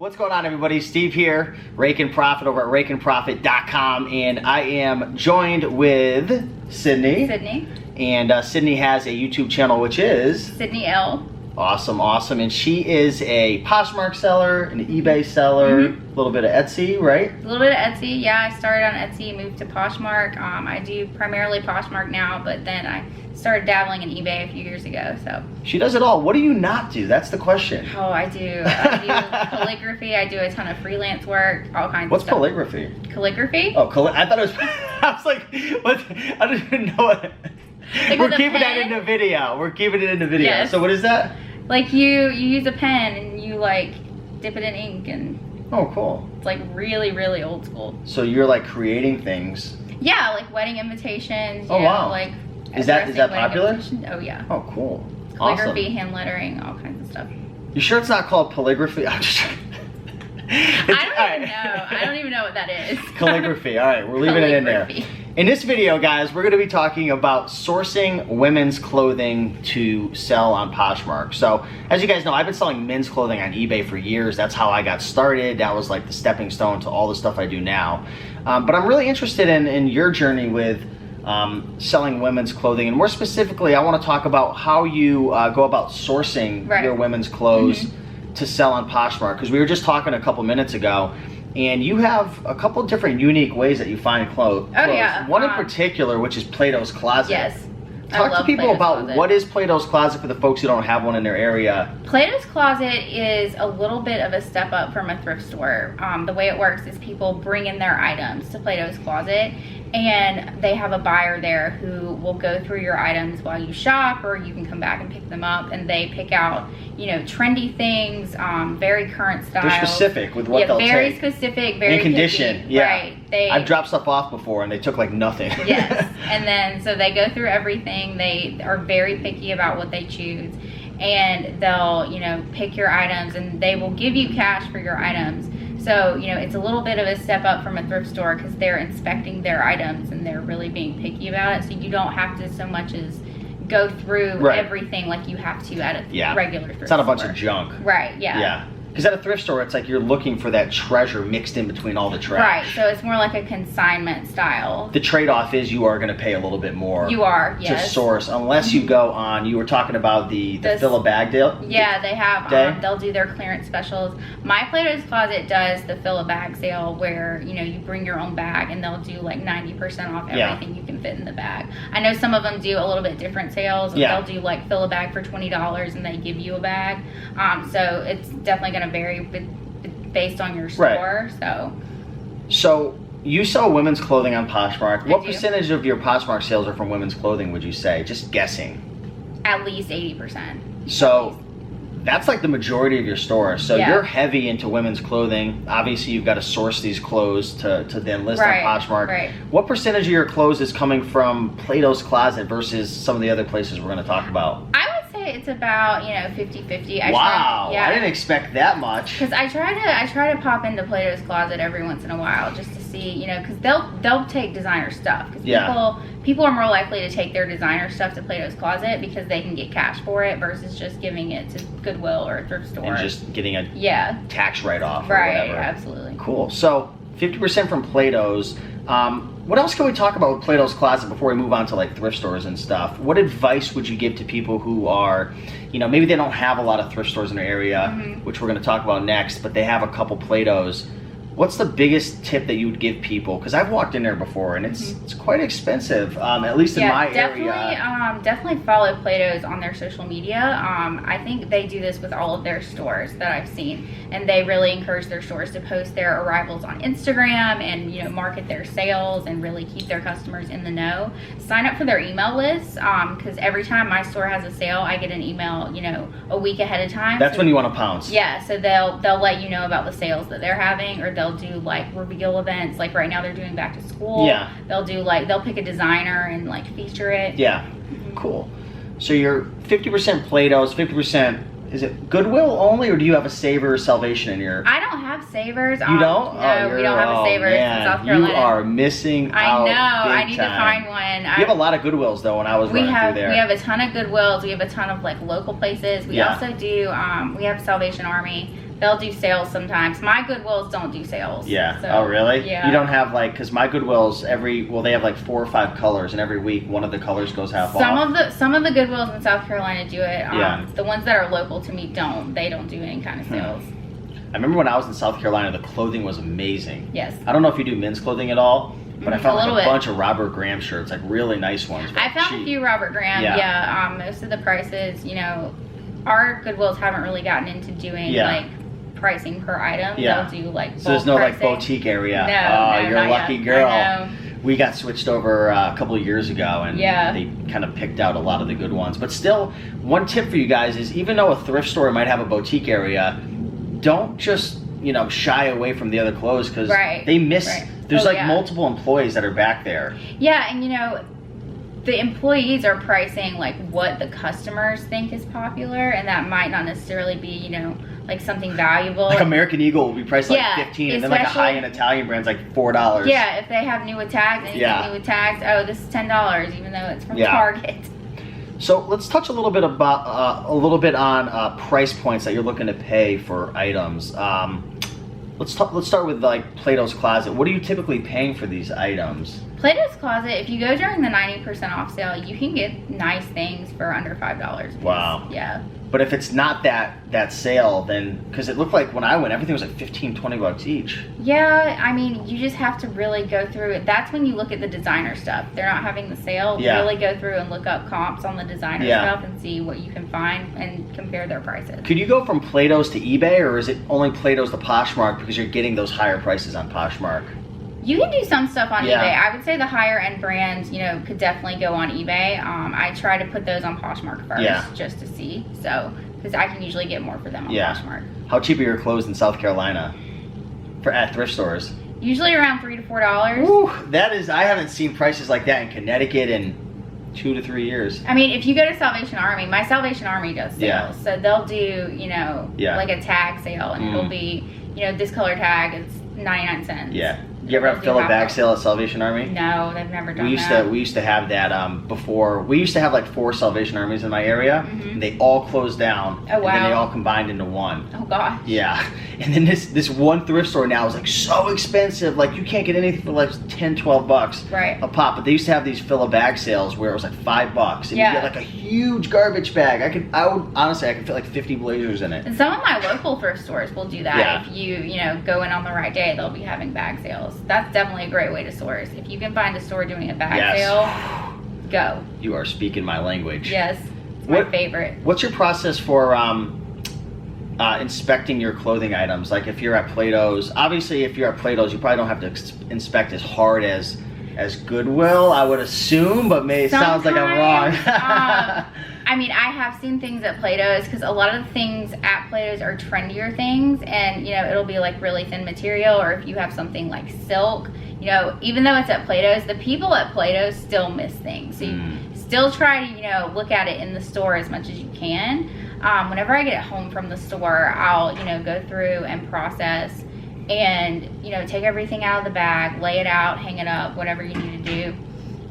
What's going on, everybody? Steve here, Raiken Profit over at RaikenProfit.com, and I am joined with Sydney. And Sydney has a YouTube channel, which is Sydney Elle. Awesome, awesome. And she is a Poshmark seller, an eBay seller, a little bit of Etsy, right? A little bit of Etsy, yeah. I started on Etsy, moved to Poshmark. I do primarily Poshmark now, but then I started dabbling in eBay a few years ago, so. She does it all. What do you not do? That's the question. Oh, I do calligraphy. I do a ton of freelance work, all kinds What's of stuff. What's calligraphy? Calligraphy? Oh, I thought it was, I was like, what? I don't even know what. Like We're keeping that in the video. We're keeping it in the video. Yes. So what is that? Like you use a pen and you like dip it in ink and. Oh, cool. It's like really, really old school. So you're like creating things. Yeah, like wedding invitations. Oh, wow. Like is that popular? Oh yeah. Oh, cool. Calligraphy, awesome. Hand lettering, all kinds of stuff. You sure it's not called calligraphy? I'm just. I don't even know what that is. Calligraphy. All right, we're leaving it in there. In this video, guys, we're going to be talking about sourcing women's clothing to sell on Poshmark. So, as you guys know, I've been selling men's clothing on eBay for years. That's how I got started. That was like the stepping stone to all the stuff I do now. But I'm really interested in your journey with selling women's clothing, and more specifically, I want to talk about how you go about sourcing your women's clothes to sell on Poshmark, because we were just talking a couple minutes ago, and you have a couple different unique ways that you find clothes. Oh yeah. One in particular, which is Plato's Closet. Yes. Talk to people about what is Plato's Closet for the folks who don't have one in their area. Plato's Closet is a little bit of a step up from a thrift store. The way it works is people bring in their items to Plato's Closet, and they have a buyer there who will go through your items while you shop, or you can come back and pick them up, and they pick out, you know, trendy things, very current styles. They're specific with what they'll take. Very specific, very in condition. picky. Yeah. Right. I've dropped stuff off before and they took like nothing. Yes. And then so they go through everything. They are very picky about what they choose, and they'll, you know, pick your items, and they will give you cash for your items. So, you know, it's a little bit of a step up from a thrift store, because they're inspecting their items and they're really being picky about it. So you don't have to so much as go through everything like you have to at a regular thrift store. It's not a bunch of junk. Right, yeah. Yeah. Because at a thrift store, it's like you're looking for that treasure mixed in between all the trash. Right, so it's more like a consignment style. The trade-off is you are going to pay a little bit more. You are, yes. To source, unless you go on, you were talking about the fill a bag deal? Yeah, they have, they'll do their clearance specials. My Plato's Closet does the fill a bag sale, where, you know, you bring your own bag and they'll do like 90% off everything you can fit in the bag. I know some of them do a little bit different sales. They'll do like fill a bag for $20 and they give you a bag. So it's definitely going to vary based on your store. So you sell women's clothing on Poshmark. What percentage of your Poshmark sales are from women's clothing, would you say? Just guessing. At least 80%. So that's like the majority of your store. So you're heavy into women's clothing. Obviously, you've got to source these clothes to then list on Poshmark. Right. What percentage of your clothes is coming from Plato's Closet versus some of the other places we're going to talk about? I would say it's about, you know, 50-50. Wow, I didn't expect that much. Because I try to pop into Plato's Closet every once in a while just to see, you know, because they'll take designer stuff. Because people are more likely to take their designer stuff to Plato's Closet because they can get cash for it versus just giving it to Goodwill or a thrift store. And just getting a tax write-off or whatever. Absolutely. Cool. So 50% from Plato's. What else can we talk about with Plato's Closet before we move on to like thrift stores and stuff? What advice would you give to people who are, you know, maybe they don't have a lot of thrift stores in their area, which we're going to talk about next, but they have a couple Plato's. What's the biggest tip that you would give people? Because I've walked in there before and it's quite expensive, at least in my area. Definitely follow Plato's on their social media. I think they do this with all of their stores that I've seen, and they really encourage their stores to post their arrivals on Instagram and, you know, market their sales and really keep their customers in the know. Sign up for their email list, because every time my store has a sale, I get an email, you know, a week ahead of time. That's when you want to pounce. Yeah, so they'll let you know about the sales that they're having, or they'll do like reveal events. Like right now they're doing back to school. Yeah. They'll pick a designer and like feature it. Yeah. Cool. So you're 50% Plato's, 50%, is it Goodwill only, or do you have a Savers Salvation in your? I don't have Savers. You don't? No, we don't have a Savers in South Carolina. You are missing out. I know. I need to find one. You have a lot of Goodwills though. When I was running through there, we have a ton of Goodwills. We have a ton of like local places. We also do. We have Salvation Army. they'll do sales sometimes. My Goodwills don't do sales. Yeah. So, oh, really? Yeah. You don't have like, because my Goodwills they have like 4 or 5 colors, and every week one of the colors goes half off. Some of the Goodwills in South Carolina do it. Yeah. The ones that are local to me don't. They don't do any kind of sales. I remember when I was in South Carolina, the clothing was amazing. Yes. I don't know if you do men's clothing at all, but I found like a bunch of Robert Graham shirts, like really nice ones. I found a few Robert Graham. Yeah. Most of the prices, you know, our Goodwills haven't really gotten into doing like pricing per item. Yeah. They'll do like so there's no pricing. like boutique area. No, you're a lucky girl. I know. We got switched over a couple of years ago, and they kind of picked out a lot of the good ones. But still, one tip for you guys is, even though a thrift store might have a boutique area, don't just, you know, shy away from the other clothes, because they miss. There's multiple employees that are back there. Yeah, and you know, the employees are pricing like what the customers think is popular, and that might not necessarily be, you know, like something valuable. Like American Eagle will be priced like 15, and then like a high-end Italian brand's like $4. Yeah, if they have new with tags, anything new with tags, oh, this is $10, even though it's from Target. So let's touch a little bit about on price points that you're looking to pay for items. Let's start with like Plato's Closet. What are you typically paying for these items? Plato's Closet, if you go during the 90% off sale, you can get nice things for under $5. Wow. Yeah. But if it's not that sale, then, because it looked like when I went, everything was like $15-20 each. Yeah, I mean, you just have to really go through it. That's when you look at the designer stuff. They're not having the sale. Really go through and look up comps on the designer stuff and see what you can find and compare their prices. Could you go from Plato's to eBay, or is it only Plato's to Poshmark because you're getting those higher prices on Poshmark? You can do some stuff on eBay. I would say the higher end brands, you know, could definitely go on eBay. I try to put those on Poshmark first just to see. So, because I can usually get more for them on Poshmark. How cheap are your clothes in South Carolina at thrift stores? Usually around $3 to $4. Ooh, that is, I haven't seen prices like that in Connecticut in 2 to 3 years. I mean, if you go to Salvation Army, my Salvation Army does sales. So they'll do, you know, like a tag sale, and it'll be, you know, this color tag is 99 cents. Yeah. You ever fill a bag sale at Salvation Army? No, they've never done that. We used to have that before. We used to have like 4 Salvation Armies in my area, and they all closed down. Oh, wow. And then they all combined into one. Oh, gosh. Yeah. And then this one thrift store now is like so expensive. Like, you can't get anything for like $10-12 a pop. But they used to have these fill a bag sales where it was like $5, and you get like a huge garbage bag. I would honestly, I could fit like 50 blazers in it. And some of my local thrift stores will do that. If you know, go in on the right day, they'll be having bag sales. That's definitely a great way to source. If you can find a store doing a bag sale, go. You are speaking my language. Yes, it's my favorite. What's your process for inspecting your clothing items? Like, if you're at Plato's, obviously if you're at Plato's, you probably don't have to inspect as hard as Goodwill, I would assume, but it sounds like I'm wrong. I mean, I have seen things at Plato's, because a lot of the things at Plato's are trendier things, and you know, it'll be like really thin material, or if you have something like silk, you know, even though it's at Plato's, the people at Plato's still miss things. So you still try to, you know, look at it in the store as much as you can. Whenever I get it home from the store, I'll, you know, go through and process and, you know, take everything out of the bag, lay it out, hang it up, whatever you need to do.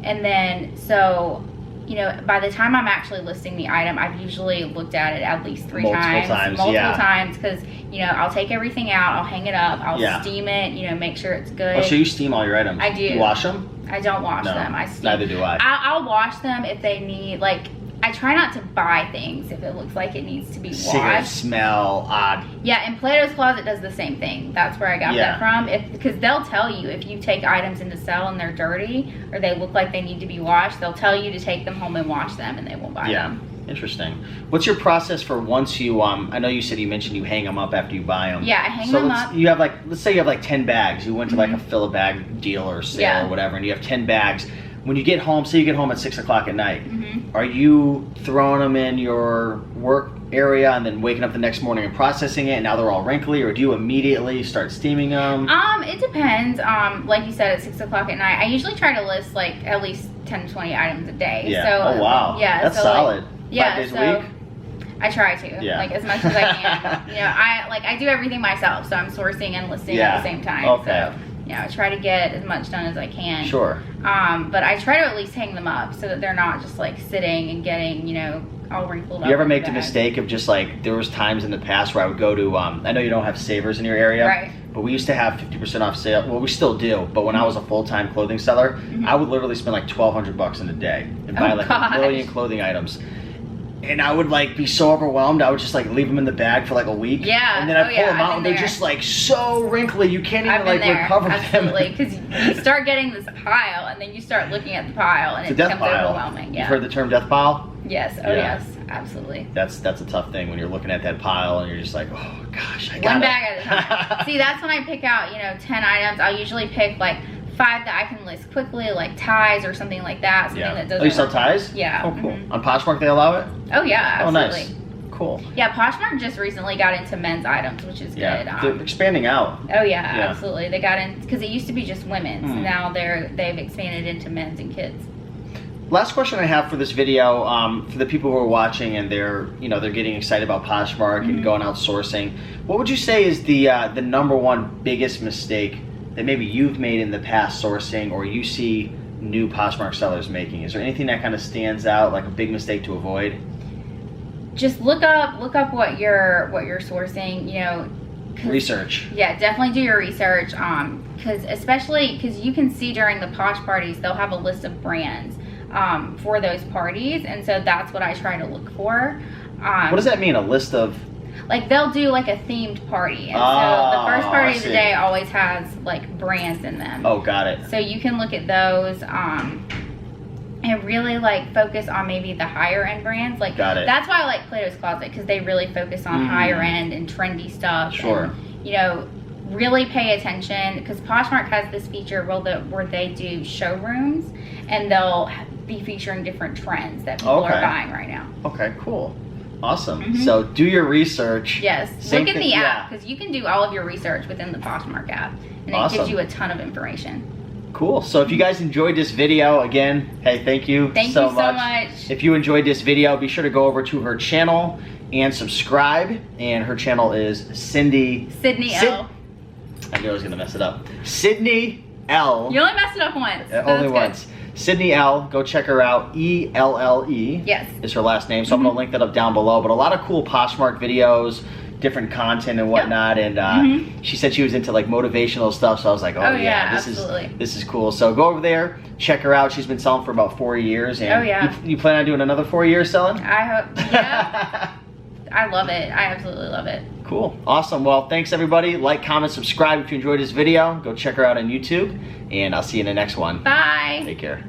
And then, so, you know, by the time I'm actually listing the item, I've usually looked at it at least multiple times, because, you know, I'll take everything out, I'll hang it up, I'll steam it, you know, make sure it's good. Oh, so you steam all your items? I do. You wash them? I don't wash them. I steam. Neither do I. I'll wash them if they need, like, I try not to buy things if it looks like it needs to be washed. Cigarette smell, odd. Yeah, and Plato's Closet does the same thing. That's where I got that from. Because they'll tell you if you take items in to sell and they're dirty, or they look like they need to be washed, they'll tell you to take them home and wash them, and they won't buy them. Interesting. What's your process for once you, I know you mentioned you hang them up after you buy them. Yeah, I hang them up. You have like, let's say you have like 10 bags. You went to like a fill a bag deal or sale or whatever, and you have 10 bags. When you get home, say you get home at 6 o'clock at night, are you throwing them in your work area and then waking up the next morning and processing it, and now they're all wrinkly, or do you immediately start steaming them? It depends. Like you said, at 6 o'clock at night, I usually try to list like at least 10 to 20 items a day. Yeah. So, oh wow. Yeah. That's so solid. Like, 5 days a week. I try to, like, as much as I can. You know, I do everything myself, so I'm sourcing and listing at the same time. Okay. So, you know, I try to get as much done as I can. Sure. But I try to at least hang them up so that they're not just like sitting and getting, you know, all wrinkled up. You ever in make the bag. mistake of just like, there was times in the past where I would go to, I know you don't have Savers in your area, Right. but we used to have 50% off sale. Well, we still do, but when I was a full-time clothing seller, I would literally spend like $1,200 in a day and buy like gosh. a million clothing items. And I would like be so overwhelmed, I would just like leave them in the bag for like a week. Yeah. And then I Oh, pull yeah, them I've out been and they're there. just like so wrinkly, you can't even I've been like there, recover absolutely, them. because you start getting this pile, and then you start looking at the pile, and It's it a death becomes pile. overwhelming. Yeah. You've heard the term death pile? Yes. Oh, Yeah. yes. Absolutely. That's a tough thing when you're looking at that pile and you're just like, oh gosh, I got One bag at a time. See, that's when I pick out, 10 items. I'll usually pick like 5 that I can list quickly, like ties or something like that. Something Yeah. that doesn't. Oh, you sell work. ties? Yeah. Oh, cool. Mhm. On Poshmark they allow it? Oh yeah, absolutely. Oh, nice. Cool. Yeah, Poshmark just recently got into men's items, which is Yeah. good. They're expanding out. Oh yeah, Yeah. absolutely. They got in because it used to be just women's. Hmm. Now they've expanded into men's and kids. Last question I have for this video, for the people who are watching and they're getting excited about Poshmark and going out sourcing, what would you say is the number one biggest mistake that maybe you've made in the past sourcing, or you see new Poshmark sellers making? Is there anything that kind of stands out, like a big mistake to avoid? Just look up what you're sourcing. 'Cause- Research. Yeah, definitely do your research. Especially because you can see during the Posh parties they'll have a list of brands for those parties, and so that's what I try to look for. What does that mean? A list of? Like they'll do like a themed party, and so Oh, the first I party of the see. day always has like brands in them. Oh, got it. So you can look at those and really like focus on maybe the higher end brands. Like Got it. that's why I like Plato's Closet, because they really focus on higher end and trendy stuff. Sure. And, really pay attention, because Poshmark has this feature where they do showrooms, and they'll be featuring different trends that people Okay. are buying right now. Okay, cool. Awesome. Mhm. So do your research. Yes, Same look in thing- the app, yeah. because you can do all of your research within the Poshmark app, and it Awesome. gives you a ton of information. Cool. So if you guys enjoyed this video, again, hey, thank you Thank so you so much. much. If you enjoyed this video, be sure to go over to her channel and subscribe. And her channel is Sydney Elle. I knew I was going to mess it up. Sydney Elle. You only messed it up once. so Only that's good. once. Sydney Elle. Go check her out. ELLE Yes. is her last name. So I'm going to link that up down below. But a lot of cool Poshmark videos, different content and whatnot. And she said she was into like motivational stuff. So I was like, oh yeah, absolutely. this is cool. So go over there, check her out. She's been selling for about 4 years. And Oh, yeah. you plan on doing another 4 years selling? I hope. Yeah. I love it. I absolutely love it. Cool. Awesome. Well, thanks everybody. Like, comment, subscribe if you enjoyed this video. Go check her out on YouTube. And I'll see you in the next one. Bye. Take care.